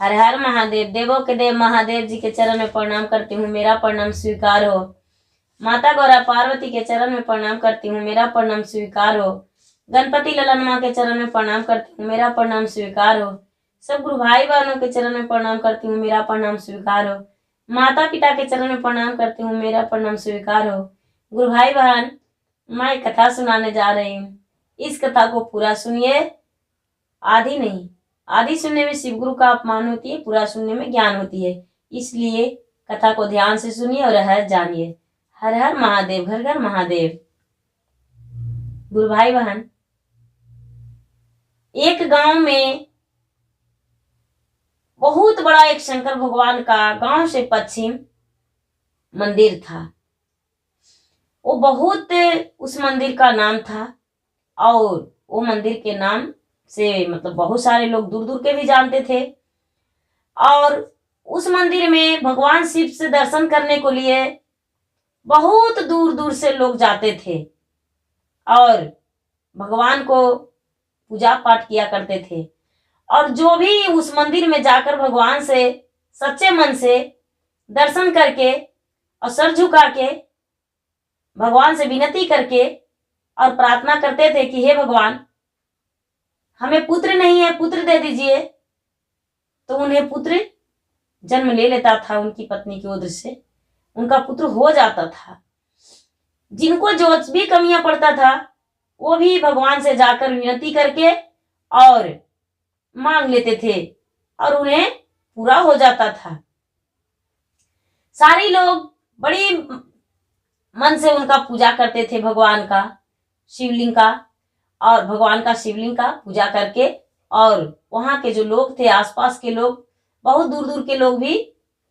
हर हर महादेव। देवों के देव महादेव जी के चरण में प्रणाम करती हूँ, मेरा प्रणाम स्वीकार हो। माता गौरा पार्वती के चरण में प्रणाम करती हूँ, मेरा प्रणाम स्वीकार हो। गणपति ललन माँ के चरण में प्रणाम करती हूँ, मेरा प्रणाम स्वीकार हो। सब गुरु भाई बहनों के चरण में प्रणाम करती हूँ, मेरा प्रणाम स्वीकार हो। माता पिता के चरण में प्रणाम करती हूँ, मेरा प्रणाम स्वीकार हो। गुरु भाई बहन, मैं एक कथा सुनाने जा रही हूँ। इस कथा को पूरा सुनिए, आधी नहीं। आधी सुनने में शिव गुरु का अपमान होती है, पूरा सुनने में ज्ञान होती है। इसलिए कथा को ध्यान से सुनिए और रहस्य जानिए। हर हर महादेव, घर घर महादेव। गुरु भाई बहन, एक गांव में बहुत बड़ा एक शंकर भगवान का गांव से पश्चिम मंदिर था। वो बहुत उस मंदिर का नाम था और वो मंदिर के नाम से मतलब बहुत सारे लोग दूर दूर के भी जानते थे। और उस मंदिर में भगवान शिव से दर्शन करने को लिए बहुत दूर दूर से लोग जाते थे और भगवान को पूजा पाठ किया करते थे। और जो भी उस मंदिर में जाकर भगवान से सच्चे मन से दर्शन करके और सर झुका के भगवान से विनती करके और प्रार्थना करते थे कि हे भगवान, हमें पुत्र नहीं है, पुत्र दे दीजिए, तो उन्हें पुत्र जन्म ले लेता था। उनकी पत्नी की ओर से उनका पुत्र हो जाता था। जिनको जो भी कमियां पड़ता था वो भी भगवान से जाकर विनती करके और मांग लेते थे और उन्हें पूरा हो जाता था। सारे लोग बड़ी मन से उनका पूजा करते थे, भगवान का शिवलिंग का, और भगवान का शिवलिंग का पूजा करके। और वहां के जो लोग थे, आसपास के लोग, बहुत दूर दूर के लोग भी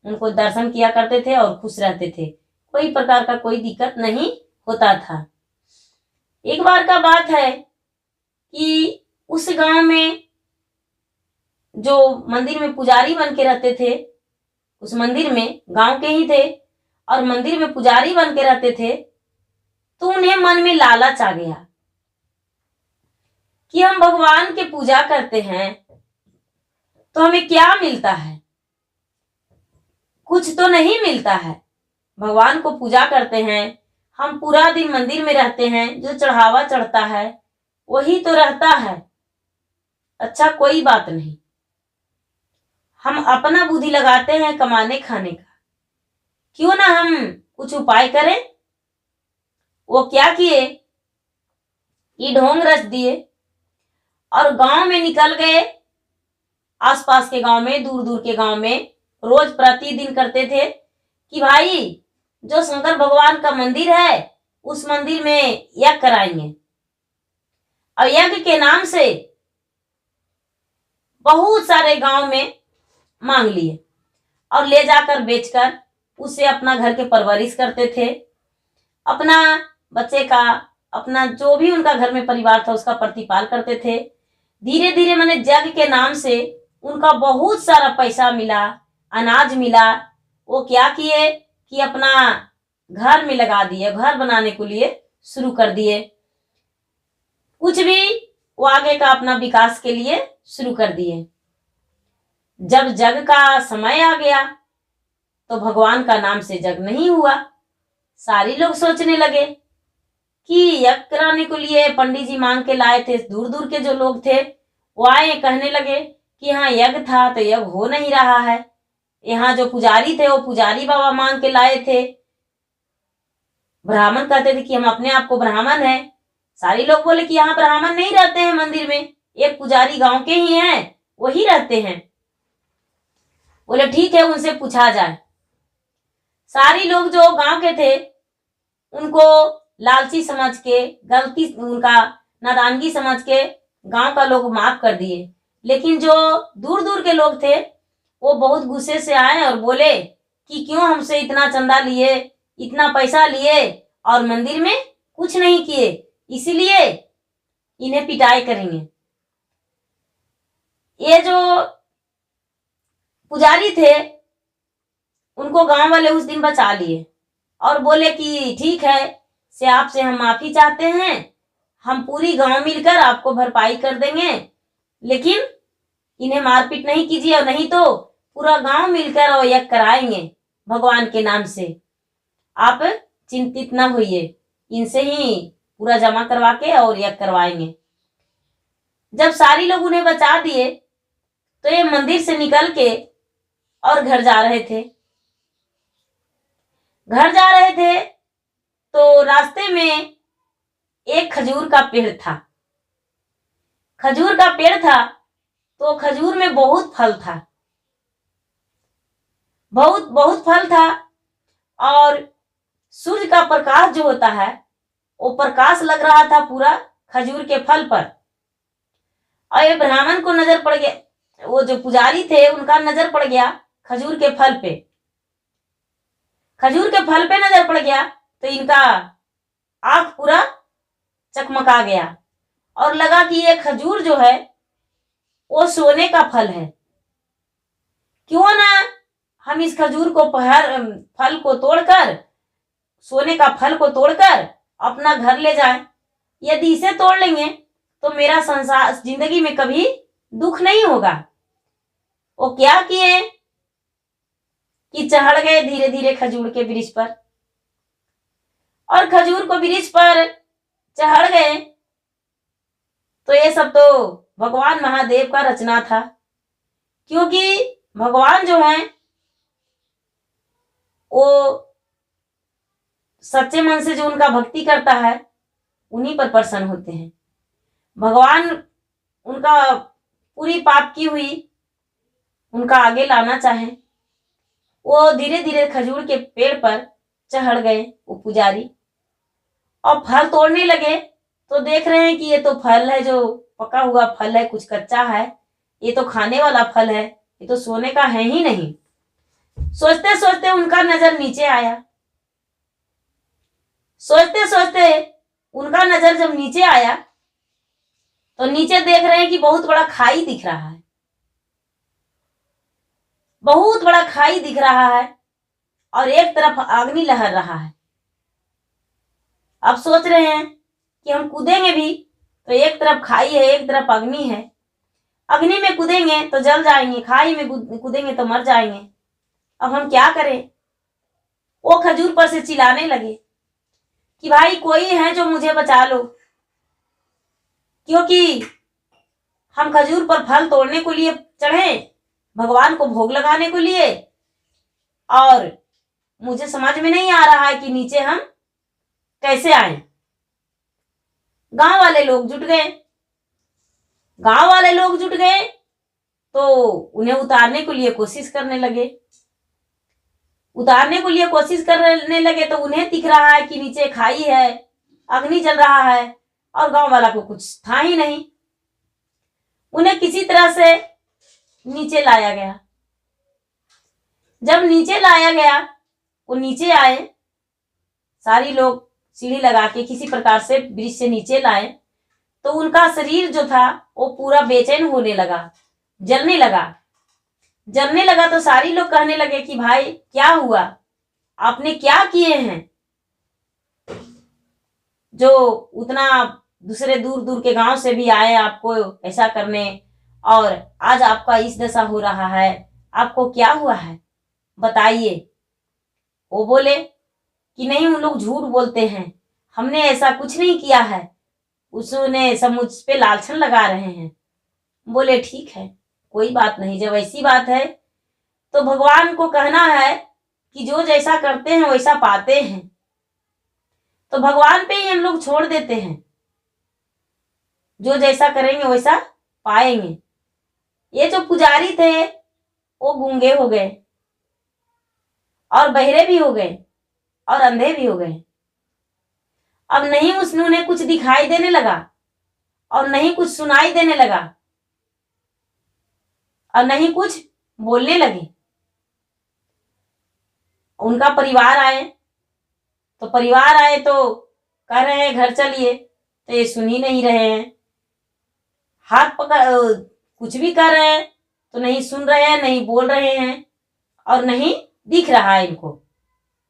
उनको दर्शन किया करते थे और खुश रहते थे। कोई प्रकार का कोई दिक्कत नहीं होता था। एक बार का बात है कि उस गांव में जो मंदिर में पुजारी बन के रहते थे, उस मंदिर में गांव के ही थे और मंदिर में पुजारी बन के रहते थे, तो उन्हें मन में लालच आ गया कि हम भगवान की पूजा करते हैं तो हमें क्या मिलता है? कुछ तो नहीं मिलता है। भगवान को पूजा करते हैं, हम पूरा दिन मंदिर में रहते हैं, जो चढ़ावा चढ़ता है वही तो रहता है। अच्छा, कोई बात नहीं, हम अपना बुद्धि लगाते हैं कमाने खाने का, क्यों ना हम कुछ उपाय करें। वो क्या किए कि ढोंग रच दिए और गांव में निकल गए। आसपास के गांव में, दूर दूर के गांव में रोज प्रतिदिन करते थे कि भाई, जो शंकर भगवान का मंदिर है उस मंदिर में यज्ञ कराएंगे और यज्ञ के नाम से बहुत सारे गांव में मांग लिए और ले जाकर बेचकर उससे अपना घर के परवरिश करते थे, अपना बच्चे का, अपना जो भी उनका घर में परिवार था उसका प्रतिपाल करते थे। धीरे धीरे मैंने यज्ञ के नाम से उनका बहुत सारा पैसा मिला, अनाज मिला। वो क्या किए कि अपना घर में लगा दिए, घर बनाने के लिए शुरू कर दिए। कुछ भी वो आगे का अपना विकास के लिए शुरू कर दिए। जब जग का समय आ गया तो भगवान का नाम से जग नहीं हुआ। सारे लोग सोचने लगे कि यज्ञ कराने के लिए पंडित जी मांग के लाए थे। दूर दूर के जो लोग थे वो आए, कहने लगे कि हाँ यज्ञ था तो यज्ञ हो नहीं रहा है। यहाँ जो पुजारी थे वो पुजारी बाबा मांग के लाए थे। ब्राह्मण कहते थे कि हम अपने आप को ब्राह्मण हैं। सारे लोग बोले कि यहाँ ब्राह्मण नहीं रहते हैं मंदिर में, एक पुजारी गांव के ही हैं, वही रहते हैं। बोले ठीक है, उनसे पूछा जाए। सारे लोग जो गांव के थे उनको लालची समझ के, गलती उनका नादानगी समझ के गांव का लोग माफ कर दिए। लेकिन जो दूर दूर के लोग थे वो बहुत गुस्से से आए और बोले कि क्यों हमसे इतना चंदा लिए, इतना पैसा लिए और मंदिर में कुछ नहीं किए, इसलिए इन्हें पिटाई करेंगे। ये जो पुजारी थे उनको गांव वाले उस दिन बचा लिए और बोले कि ठीक है, से आपसे हम माफी चाहते हैं, हम पूरी गांव मिलकर आपको भरपाई कर देंगे, लेकिन इन्हें मारपीट नहीं कीजिए और नहीं तो पूरा गांव मिलकर और यज्ञ कराएंगे भगवान के नाम से। आप चिंतित न होइए, इनसे ही पूरा जमा करवा के और यज्ञ करवाएंगे। जब सारी लोग उन्हें बचा दिए तो ये मंदिर से निकल के और घर जा रहे थे। घर जा रहे थे तो रास्ते में एक खजूर का पेड़ था। खजूर का पेड़ था तो खजूर में बहुत फल था, बहुत बहुत फल था। और सूर्य का प्रकाश जो होता है वो प्रकाश लग रहा था पूरा खजूर के फल पर। और ये ब्राह्मण को नजर पड़ गया, वो जो पुजारी थे उनका नजर पड़ गया खजूर के फल पे। खजूर के फल पे नजर पड़ गया तो इनका आंख पूरा चकमका गया और लगा कि ये खजूर जो है वो सोने का फल है। क्यों ना हम इस खजूर को फल को तोड़कर, सोने का फल को तोड़कर अपना घर ले जाएं। यदि इसे तोड़ लेंगे तो मेरा संसार जिंदगी में कभी दुख नहीं होगा। वो क्या किए कि चढ़ गए धीरे धीरे खजूर के वृक्ष पर और खजूर को वृक्ष पर चढ़ गए। तो ये सब तो भगवान महादेव का रचना था, क्योंकि भगवान जो है वो सच्चे मन से जो उनका भक्ति करता है उन्हीं पर प्रसन्न होते हैं। भगवान उनका पूरी पाप की हुई उनका आगे लाना चाहे, वो धीरे धीरे खजूर के पेड़ पर चढ़ गए वो पुजारी और फल तोड़ने लगे। तो देख रहे हैं कि ये तो फल है, जो पका हुआ फल है, कुछ कच्चा है, ये तो खाने वाला फल है, ये तो सोने का है ही नहीं। सोचते सोचते उनका नजर नीचे आया। सोचते सोचते उनका नजर जब नीचे आया तो नीचे देख रहे हैं कि बहुत बड़ा खाई दिख रहा है, बहुत बड़ा खाई दिख रहा है और एक तरफ अग्नि लहर रहा है। अब सोच रहे हैं कि हम कूदेंगे भी तो एक तरफ खाई है, एक तरफ अग्नि है। अग्नि में कूदेंगे तो जल जाएंगे, खाई में कूदेंगे तो मर जाएंगे। अब हम क्या करें? वो खजूर पर से चिल्लाने लगे कि भाई कोई है जो मुझे बचा लो, क्योंकि हम खजूर पर फल तोड़ने को लिए चढ़े, भगवान को भोग लगाने को लिए, और मुझे समझ में नहीं आ रहा है कि नीचे हम कैसे आए। गांव वाले लोग जुट गए। गांव वाले लोग जुट गए तो उन्हें उतारने के लिए कोशिश करने लगे। उतारने के लिए कोशिश करने लगे तो उन्हें दिख रहा है कि नीचे खाई है, अग्नि जल रहा है और गांव वाला को कुछ था ही नहीं। उन्हें किसी तरह से नीचे लाया गया। जब नीचे लाया गया, वो नीचे आए, सारी लोग सीढ़ी लगा के किसी प्रकार से ब्रिज से नीचे लाए तो उनका शरीर जो था वो पूरा बेचैन होने लगा, जलने लगा। जलने लगा तो सारी लोग कहने लगे कि भाई क्या हुआ, आपने क्या किए हैं जो उतना दूसरे दूर दूर के गांव से भी आए आपको ऐसा करने, और आज आपका इस दशा हो रहा है, आपको क्या हुआ है बताइए। वो बोले कि नहीं, उन लोग झूठ बोलते हैं, हमने ऐसा कुछ नहीं किया है, उसने सब मुझ पे लालछन लगा रहे हैं। बोले ठीक है, कोई बात नहीं, जब ऐसी बात है तो भगवान को कहना है कि जो जैसा करते हैं वैसा पाते हैं, तो भगवान पे ही हम लोग छोड़ देते हैं, जो जैसा करेंगे वैसा पाएंगे। ये जो पुजारी थे वो गूंगे हो गए और बहरे भी हो गए और अंधे भी हो गए। अब नहीं उन्हें कुछ दिखाई देने लगा और नहीं कुछ सुनाई देने लगा और नहीं कुछ बोलने लगे। उनका परिवार आए तो कह रहे हैं घर चलिए, तो ये सुन ही नहीं रहे हैं। हाथ पकड़ कुछ भी कर रहे हैं तो नहीं सुन रहे हैं, नहीं बोल रहे हैं और नहीं दिख रहा है इनको।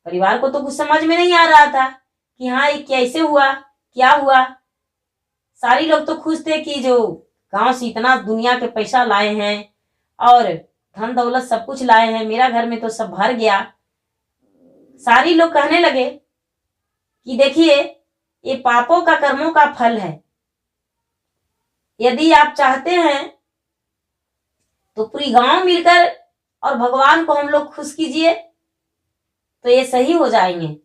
परिवार को तो कुछ समझ में नहीं आ रहा था कि हाँ ये कैसे हुआ, क्या हुआ। सारी लोग तो खुश थे कि जो गांव से इतना दुनिया के पैसा लाए हैं और धन दौलत सब कुछ लाए हैं, मेरा घर में तो सब भर गया। सारी लोग कहने लगे कि देखिए ये पापों का कर्मों का फल है, यदि आप चाहते हैं तो पूरी गांव मिलकर और भगवान को हम लोग खुश कीजिए तो ये सही हो जाएंगे।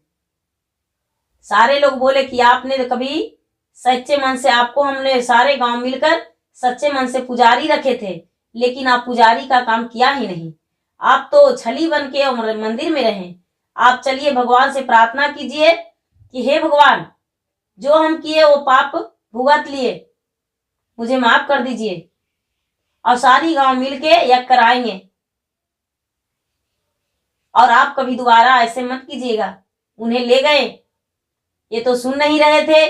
सारे लोग बोले कि आपने तो कभी सच्चे मन से, आपको हमने सारे गांव मिलकर सच्चे मन से पुजारी रखे थे, लेकिन आप पुजारी का काम किया ही नहीं, आप तो छली बन के मंदिर में रहे। आप चलिए भगवान से प्रार्थना कीजिए कि हे भगवान, जो हम किए वो पाप भुगत लिए, मुझे माफ कर दीजिए। और सारी गांव मिलके यज्ञ कराएंगे और आप कभी दोबारा ऐसे मत कीजिएगा। उन्हें ले गए, ये तो सुन नहीं रहे थे,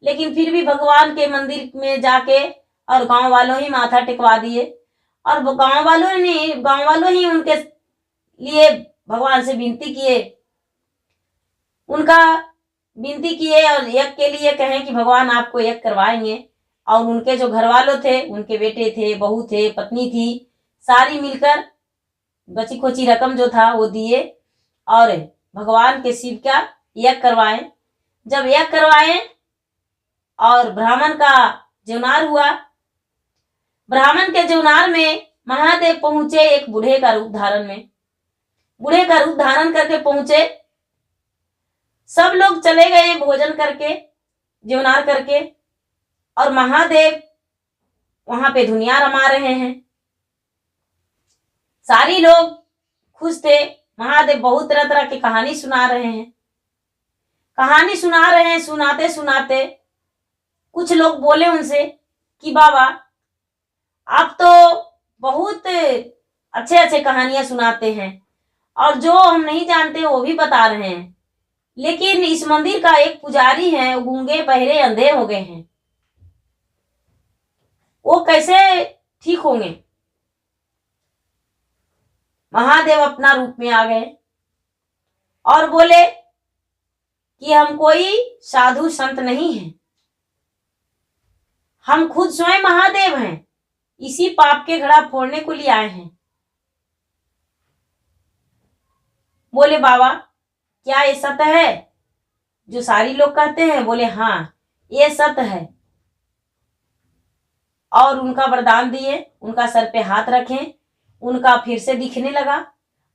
लेकिन फिर भी भगवान के मंदिर में जाके और गांव वालों ही माथा टिकवा दिए और गांव वालों ही उनके लिए भगवान से विनती किए, उनका विनती किए और यज्ञ के लिए कहें कि भगवान आपको यज्ञ करवाएंगे। और उनके जो घर वालों थे, उनके बेटे थे, बहू थे, पत्नी थी, सारी मिलकर बची खोची रकम जो था वो दिए और भगवान के शिव का यज्ञ करवाए। जब यज्ञ करवाए और ब्राह्मण का जौनार हुआ, ब्राह्मण के जौनार में महादेव पहुंचे एक बूढ़े का रूप धारण में, बूढ़े का रूप धारण करके पहुंचे। सब लोग चले गए भोजन करके, जौनार करके, और महादेव वहां पे दुनिया रमा रहे हैं। सारी लोग खुश थे। महादेव बहुत तरह तरह की कहानी सुना रहे हैं, कहानी सुना रहे हैं। सुनाते सुनाते कुछ लोग बोले उनसे कि बाबा आप तो बहुत अच्छे अच्छे कहानियां सुनाते हैं और जो हम नहीं जानते वो भी बता रहे हैं, लेकिन इस मंदिर का एक पुजारी है, गूंगे बहरे अंधे हो गए हैं, वो कैसे ठीक होंगे। महादेव अपना रूप में आ गए और बोले कि हम कोई साधु संत नहीं हैं, हम खुद स्वयं महादेव हैं, इसी पाप के घड़ा फोड़ने को लिए आए हैं। बोले बाबा क्या ये सत्य है जो सारी लोग कहते हैं? बोले हाँ ये सत्य है। और उनका वरदान दिए, उनका सर पे हाथ रखें, उनका फिर से दिखने लगा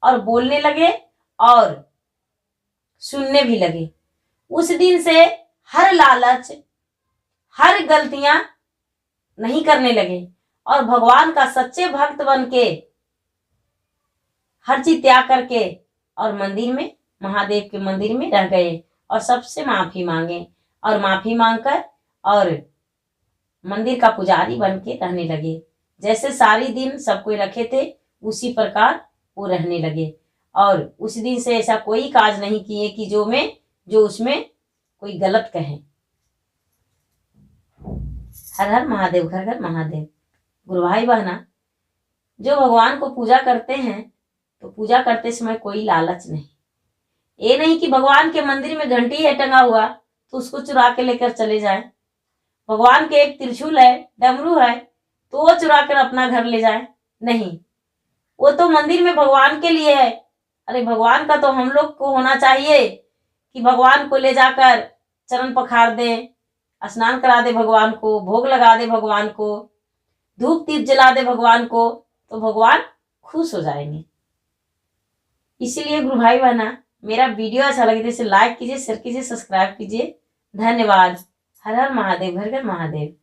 और बोलने लगे और सुनने भी लगे। उस दिन से हर लालच, हर गलतियां नहीं करने लगे और भगवान का सच्चे भक्त बन के हर चीज त्याग करके और मंदिर में, महादेव के मंदिर में रह गए और सबसे माफी मांगे और माफी मांगकर और मंदिर का पुजारी बन के रहने लगे। जैसे सारी दिन सब कोई रखे थे उसी प्रकार वो रहने लगे और उस दिन से ऐसा कोई काज नहीं किए कि जो उसमें कोई गलत कहे। हर हर महादेव, घर घर महादेव। गुरु भाई बहना, जो भगवान को पूजा करते हैं तो पूजा करते समय कोई लालच नहीं। ये नहीं कि भगवान के मंदिर में घंटी है टंगा हुआ तो उसको चुरा के लेकर चले जाए, भगवान के एक त्रिशूल है, डमरू है, तो वो चुरा कर अपना घर ले जाए। नहीं, वो तो मंदिर में भगवान के लिए है। अरे भगवान का तो हम लोग को होना चाहिए कि भगवान को ले जाकर चरण पखार दे, स्नान करा दे भगवान को, भोग लगा दे भगवान को, धूप दीप जला दे भगवान को, तो भगवान खुश हो जाएंगे। इसीलिए गुरु भाई बहना, मेरा वीडियो अच्छा लगे तो इसे लाइक कीजिए, शेयर कीजिए, सब्सक्राइब कीजिए। धन्यवाद। हर हर महादेव, घर घर महादेव।